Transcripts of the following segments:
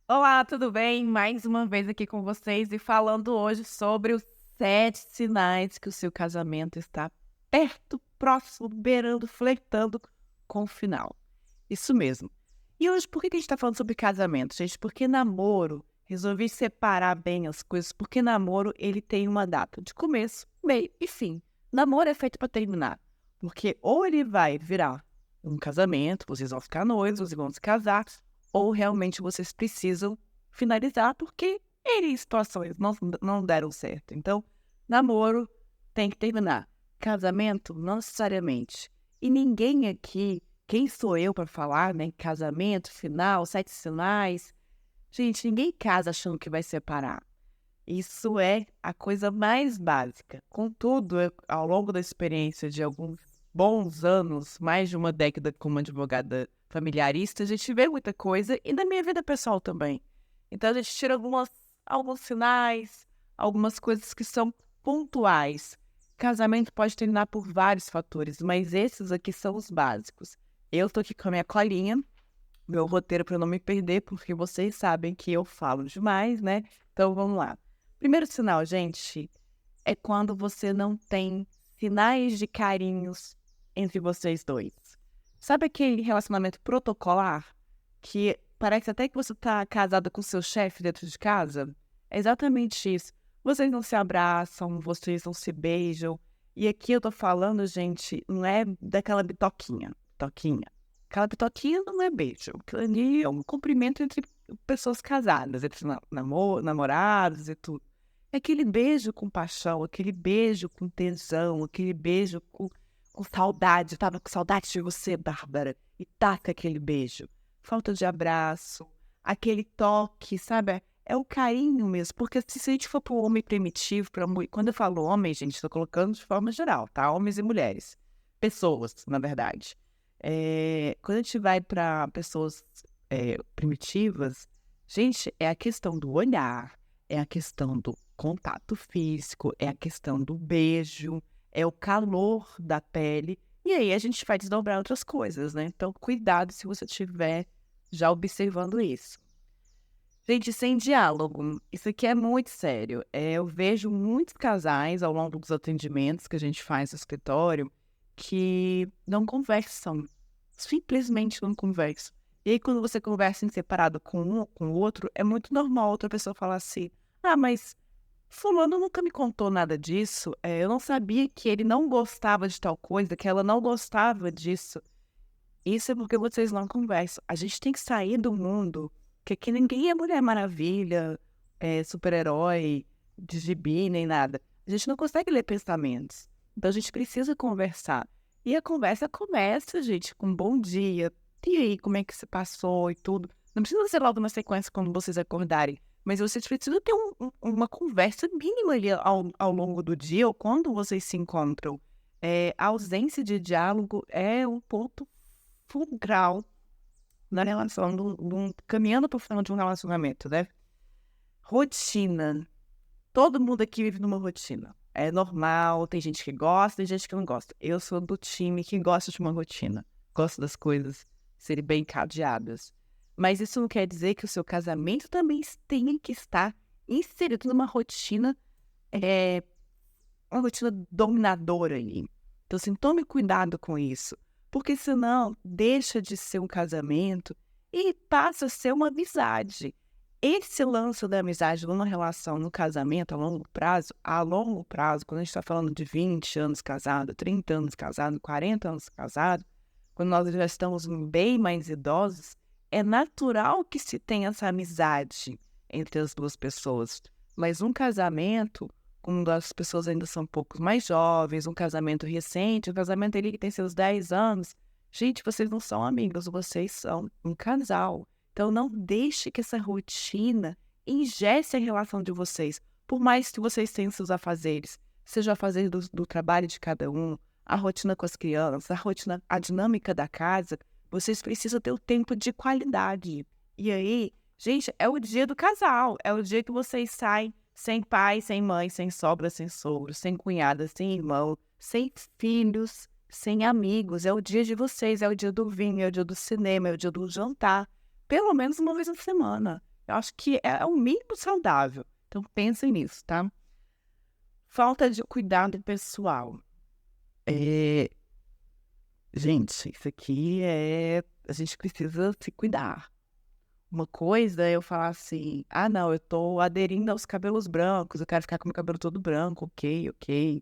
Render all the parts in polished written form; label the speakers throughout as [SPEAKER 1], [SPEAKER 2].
[SPEAKER 1] Olá, tudo bem? Mais uma vez aqui com vocês e falando hoje sobre os 7 sinais que o seu casamento está perto, próximo, beirando, flertando com o final. Isso mesmo. E hoje, por que que a gente está falando sobre casamento, gente? Porque namoro, resolvi separar bem as coisas, porque namoro ele tem uma data de começo, meio e fim. Namoro é feito para terminar, porque ou ele vai virar um casamento, vocês vão ficar noivos e vão se casar, ou realmente vocês precisam finalizar porque N situações não deram certo. Então, namoro tem que terminar. Casamento, não necessariamente. E ninguém aqui, quem sou eu para falar, né? Casamento, final, 7 sinais. Gente, ninguém casa achando que vai separar. Isso é a coisa mais básica. Contudo, ao longo da experiência de alguns bons anos, mais de uma década como advogada familiarista, a gente vê muita coisa e na minha vida pessoal também. Então a gente tira alguns sinais, algumas coisas que são pontuais. Casamento pode terminar por vários fatores, mas esses aqui são os básicos. Eu tô aqui com a minha colinha, meu roteiro para não me perder, porque vocês sabem que eu falo demais, né? Então vamos lá. Primeiro sinal, gente, é quando você não tem sinais de carinhos entre vocês dois. Sabe aquele relacionamento protocolar que parece até que você tá casada com seu chefe dentro de casa? É exatamente isso. Vocês não se abraçam, vocês não se beijam. E aqui eu tô falando, gente, não é daquela bitoquinha, bitoquinha. Aquela bitoquinha não é beijo. Aquilo ali é um cumprimento entre pessoas casadas, entre namorados e tudo. É aquele beijo com paixão, aquele beijo com tesão, aquele beijo com saudade. Eu tava com saudade de você, Bárbara. E taca aquele beijo. Falta de abraço, aquele toque, sabe? É o carinho mesmo. Porque se a gente for pro homem primitivo, quando eu falo homem, gente, estou colocando de forma geral, tá? Homens e mulheres. Pessoas, na verdade. Quando a gente vai para pessoas primitivas, gente, é a questão do olhar, é a questão do contato físico, é a questão do beijo, é o calor da pele. E aí a gente vai desdobrar outras coisas, né? Então, cuidado se você estiver já observando isso. Gente, sem diálogo, isso aqui é muito sério. Eu vejo muitos casais ao longo dos atendimentos que a gente faz no escritório que não conversam, simplesmente não conversam. E aí, quando você conversa em separado com um ou com o outro, é muito normal outra pessoa falar assim: ah, mas Fulano nunca me contou nada disso, eu não sabia que ele não gostava de tal coisa, que ela não gostava disso. Isso é porque vocês não conversam. A gente tem que sair do mundo, que aqui ninguém é Mulher Maravilha, super-herói, de gibi, nem nada. A gente não consegue ler pensamentos. Então a gente precisa conversar. E a conversa começa, gente, com um bom dia. E aí, como é que você passou e tudo? Não precisa ser logo na sequência quando vocês acordarem, mas vocês precisam ter uma conversa mínima ali ao longo do dia ou quando vocês se encontram. A ausência de diálogo é um ponto fulcral na relação caminhando para o final de um relacionamento, né? Rotina. Todo mundo aqui vive numa rotina. É normal, tem gente que gosta, tem gente que não gosta. Eu sou do time que gosta de uma rotina. Gosto das coisas serem bem cadeadas. Mas isso não quer dizer que o seu casamento também tenha que estar inserido numa rotina, é, uma rotina dominadora ali. Então, assim, tome cuidado com isso, porque senão deixa de ser um casamento e passa a ser uma amizade. Esse lance da amizade numa relação, no casamento, a longo prazo, quando a gente está falando de 20 anos casado, 30 anos casado, 40 anos casado, quando nós já estamos bem mais idosos, é natural que se tenha essa amizade entre as duas pessoas. Mas um casamento, quando as pessoas ainda são um pouco mais jovens, um casamento recente, um casamento ali que tem seus 10 anos, gente, vocês não são amigos, vocês são um casal. Então, não deixe que essa rotina ingesse a relação de vocês. Por mais que vocês tenham seus afazeres, seja o afazer do trabalho de cada um, a rotina com as crianças, a dinâmica da casa, vocês precisam ter o tempo de qualidade. E aí, gente, é o dia do casal, é o dia que vocês saem sem pai, sem mãe, sem sogra, sem sogro, sem cunhada, sem irmão, sem filhos, sem amigos. É o dia de vocês, é o dia do vinho, é o dia do cinema, é o dia do jantar. Pelo menos uma vez na semana. Eu acho que é o mínimo saudável. Então, pensem nisso, tá? Falta de cuidado pessoal. Gente, isso aqui a gente precisa se cuidar. Uma coisa é eu falar assim, não, eu tô aderindo aos cabelos brancos, eu quero ficar com o meu cabelo todo branco, ok.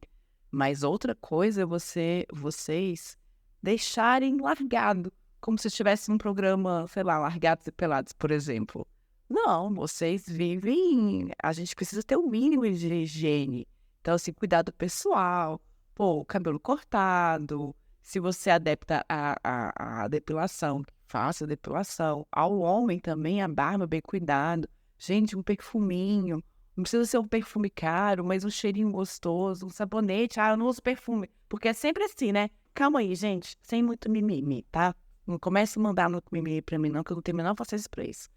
[SPEAKER 1] Mas outra coisa é vocês deixarem largado, como se estivesse num programa, sei lá, Largados e Pelados, por exemplo. Não, vocês vivem, a gente precisa ter o mínimo de higiene. Então, assim, cuidado pessoal, o cabelo cortado, se você é adepta à depilação, faça depilação. Ao homem também, a barba bem cuidado. Gente, um perfuminho. Não precisa ser um perfume caro, mas um cheirinho gostoso, um sabonete. Eu não uso perfume. Porque é sempre assim, né? Calma aí, gente. Sem muito mimimi, tá? Não comece a mandar muito mimimi pra mim, não, que eu não tenho a menor paciência pra isso.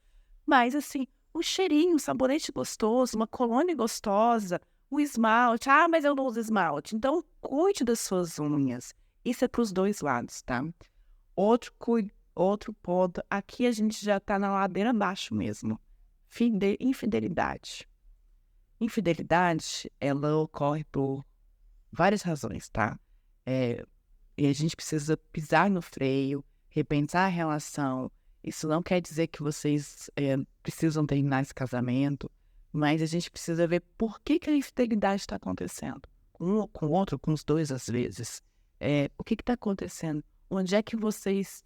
[SPEAKER 1] Mas, assim, um cheirinho, um sabonete gostoso, uma colônia gostosa, um esmalte. Mas eu não uso esmalte. Então, cuide das suas unhas. Isso é para os dois lados, tá? Outro ponto, aqui a gente já tá na ladeira abaixo mesmo. Infidelidade. Infidelidade, ela ocorre por várias razões, tá? E a gente precisa pisar no freio, repensar a relação. Isso não quer dizer que vocês precisam terminar esse casamento, mas a gente precisa ver por que a infidelidade está acontecendo. Com um, com o outro, com os dois às vezes. O que está acontecendo? Onde é que vocês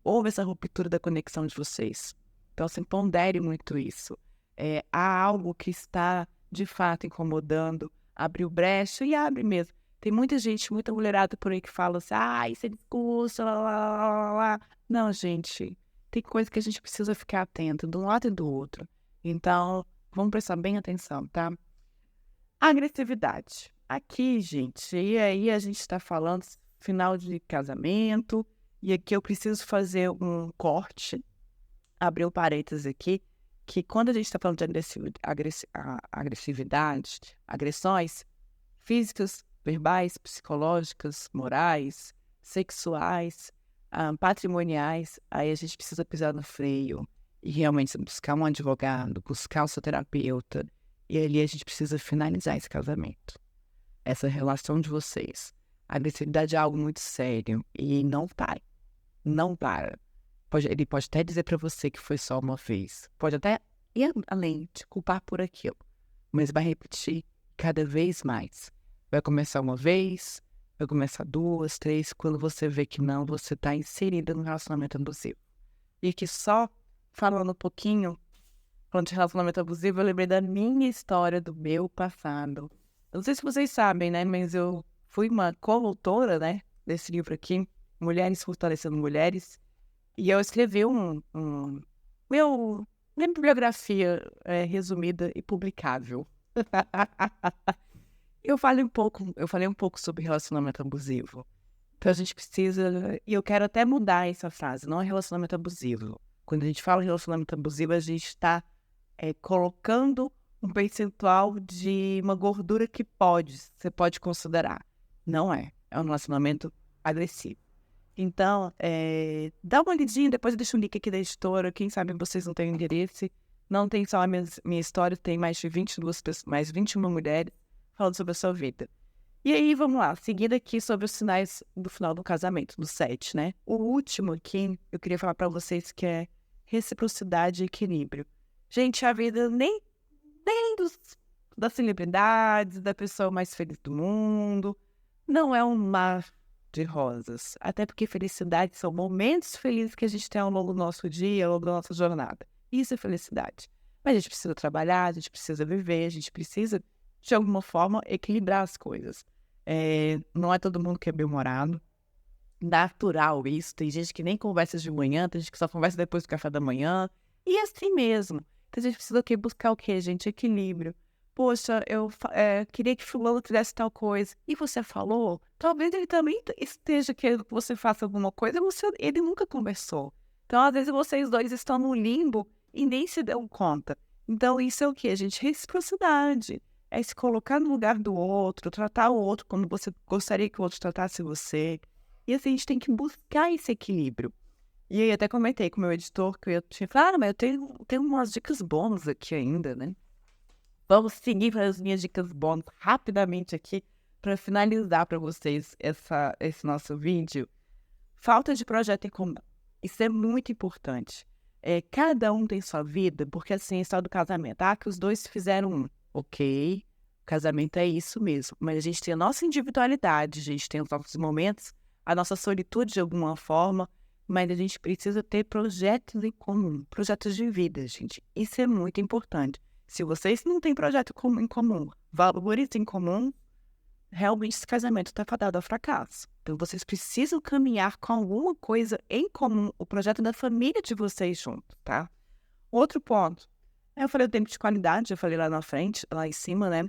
[SPEAKER 1] houve essa ruptura da conexão de vocês? Então, assim, pondere muito isso. Há algo que está, de fato, incomodando, abriu brecha e abre mesmo. Tem muita gente, muita mulherada por aí que fala assim, isso é discurso, lá, lá, lá, lá, lá. Não, gente, tem coisa que a gente precisa ficar atento, de um lado e do outro. Então, vamos prestar bem atenção, tá? Agressividade. Aqui, gente, e aí a gente está falando final de casamento, e aqui eu preciso fazer um corte, abrir um parênteses aqui, que quando a gente está falando de agressividade, agressões físicas, verbais, psicológicas, morais, sexuais, patrimoniais, aí a gente precisa pisar no freio e realmente buscar um advogado, buscar o seu terapeuta, e ali a gente precisa finalizar esse casamento, essa relação de vocês. A agressividade é algo muito sério e não para. Não para. Ele pode até dizer para você que foi só uma vez. Pode até ir além, te culpar por aquilo. Mas vai repetir cada vez mais. Vai começar uma vez, vai começar duas, três. Quando você vê que não, você está inserida no relacionamento abusivo. E que só falando um pouquinho, falando de relacionamento abusivo, eu lembrei da minha história, do meu passado. Eu não sei se vocês sabem, né? Mas eu fui uma coautora, né? Desse livro aqui, Mulheres Fortalecendo Mulheres. E eu escrevi minha bibliografia resumida e publicável. Eu falei um pouco sobre relacionamento abusivo. Então a gente precisa, e eu quero até mudar essa frase, não é relacionamento abusivo. Quando a gente fala relacionamento abusivo, a gente está colocando um percentual de uma gordura que você pode considerar. Não é um relacionamento agressivo. Então, dá uma lidinha, depois eu deixo o link aqui da editora, quem sabe vocês não têm interesse. Não tem só a minha história, tem mais de 22 pessoas, mais 21 mulheres falando sobre a sua vida. E aí, vamos lá, seguindo aqui sobre os sinais do final do casamento, do 7, né? O último aqui, eu queria falar para vocês que é reciprocidade e equilíbrio. Gente, a vida nem das celebridades, da pessoa mais feliz do mundo, não é um mar de rosas. Até porque felicidade são momentos felizes que a gente tem ao longo do nosso dia, ao longo da nossa jornada. Isso é felicidade. Mas a gente precisa trabalhar, a gente precisa viver, a gente precisa, de alguma forma, equilibrar as coisas. Não é todo mundo que é bem-humorado. Natural isso. Tem gente que nem conversa de manhã, tem gente que só conversa depois do café da manhã. E assim mesmo. Então a gente precisa buscar o quê, gente? Equilíbrio. Poxa, eu queria que fulano fizesse tal coisa. E você falou? Talvez ele também esteja querendo que você faça alguma coisa, ele nunca conversou. Então, às vezes, vocês dois estão no limbo e nem se dão conta. Então, isso é o quê, gente? Reciprocidade. É se colocar no lugar do outro, tratar o outro como você gostaria que o outro tratasse você. E assim, a gente tem que buscar esse equilíbrio. E aí até comentei com o meu editor que eu tinha falado, mas eu tenho umas dicas bônus aqui ainda, né? Vamos seguir para as minhas dicas bônus rapidamente aqui para finalizar para vocês esse nosso vídeo. Falta de projeto em comum. Isso é muito importante. Cada um tem sua vida, porque assim, é só do casamento. Que os dois fizeram um. Ok, o casamento é isso mesmo. Mas a gente tem a nossa individualidade, a gente tem os nossos momentos, a nossa solitude de alguma forma, mas a gente precisa ter projetos em comum, projetos de vida, gente. Isso é muito importante. Se vocês não têm projeto em comum, valores em comum, realmente esse casamento está fadado ao fracasso. Então, vocês precisam caminhar com alguma coisa em comum, o projeto da família de vocês junto, tá? Outro ponto. Eu falei o tempo de qualidade, eu falei lá na frente, lá em cima, né?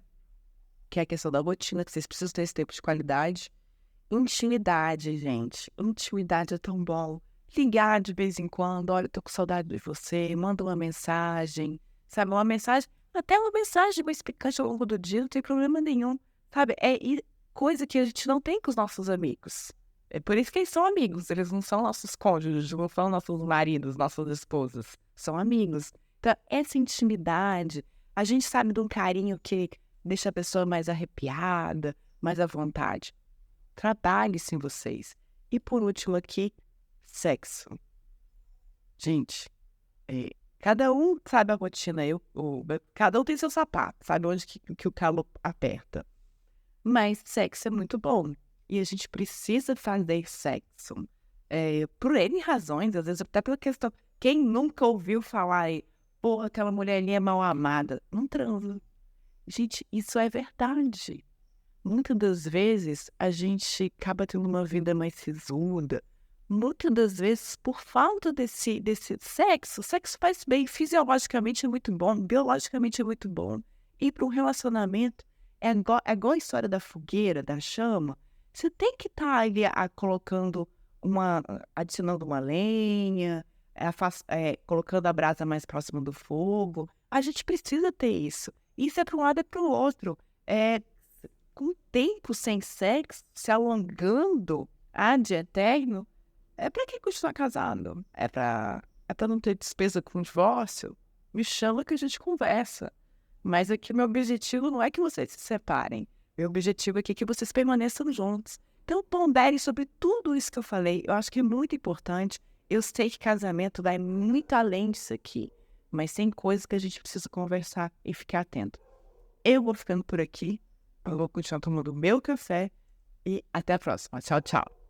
[SPEAKER 1] Que é a questão da rotina, que vocês precisam ter esse tempo de qualidade. Intimidade, gente. Intimidade é tão bom. Ligar de vez em quando, olha, eu tô com saudade de você, manda uma mensagem, sabe? Uma mensagem, até uma mensagem mais picante ao longo do dia, não tem problema nenhum, sabe? Coisa que a gente não tem com os nossos amigos. É por isso que eles são amigos, eles não são nossos cônjuges, não são nossos maridos, nossas esposas, são amigos. Então, essa intimidade, a gente sabe de um carinho que deixa a pessoa mais arrepiada, mais à vontade. Trabalhe-se em vocês. E por último aqui, sexo. Gente, cada um sabe a rotina, cada um tem seu sapato, sabe onde que o calo aperta. Mas sexo é muito bom. E a gente precisa fazer sexo. Por N razões, às vezes até pela questão. Quem nunca ouviu falar porra, aquela mulherinha mal amada? Não transa. Gente, isso é verdade. Muitas das vezes a gente acaba tendo uma vida mais sisuda. Muitas das vezes por falta desse sexo. O sexo faz bem, fisiologicamente é muito bom, biologicamente é muito bom. E para um relacionamento, é igual a história da fogueira, da chama. Você tem que estar ali adicionando uma lenha, colocando a brasa mais próxima do fogo. A gente precisa ter isso. Isso é para um lado e para o outro. Com o tempo sem sexo, se alongando ad eterno, para que continuar casado? É para não ter despesa com divórcio? Me chama que a gente conversa. Mas aqui meu objetivo não é que vocês se separem. Meu objetivo aqui é que vocês permaneçam juntos. Então ponderem sobre tudo isso que eu falei. Eu acho que é muito importante. Eu sei que casamento vai muito além disso aqui. Mas tem coisas que a gente precisa conversar e ficar atento. Eu vou ficando por aqui. Eu vou continuar tomando meu café. E até a próxima. Tchau, tchau.